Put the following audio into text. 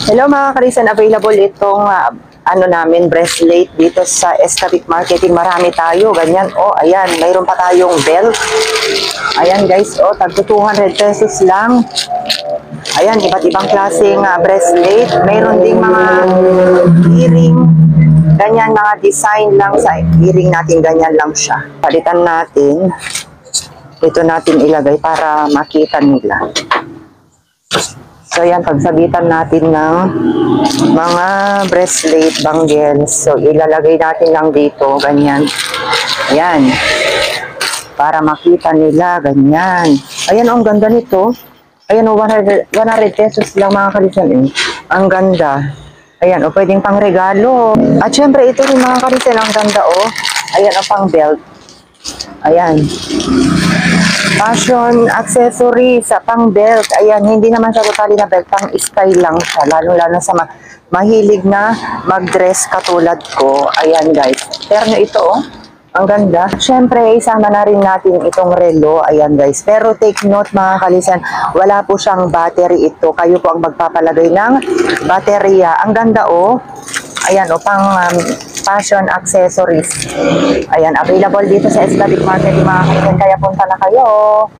Hello mga karisan, available itong namin bracelet dito sa Escabic Marketing. Marami tayo, ganyan. Oh, ayan, mayroon pa tayong belt. Ayan guys, oh, tagto 200 pesos lang. Ayan, iba't ibang klaseng bracelet. Mayroon ding mga earring. Ganyan, mga design lang sa earring natin, ganyan lang siya. Palitan natin. Ito natin ilagay para makita nila. So, yan, pagsabitan natin ng mga bracelet, bangles. So, ilalagay natin lang dito, ganyan. Ayan. Para makita nila, ganyan. Ayan, ang ganda nito. Ayan, 100 pesos lang mga kalisan eh. Ang ganda. Ayan, pwedeng pang regalo. At syempre, ito rin mga kalisan, ang ganda Ayan, pang belt. Ayan. Fashion accessory sa pang belt. Ayan, hindi naman siya totally na belt, pang style lang siya. Lalo-lalo sa mahilig na mag-dress katulad ko. Ayan guys. Pero ito ang ganda. Siyempre, isama na rin natin itong relo. Ayan guys. Pero take note mga kalisan, wala po siyang battery ito. Kayo po ang magpapalagay ng baterya. Ang ganda Ayan pang fashion accessories. Ayan, available dito sa Escabic Market mga kaibigan, kaya punta na kayo.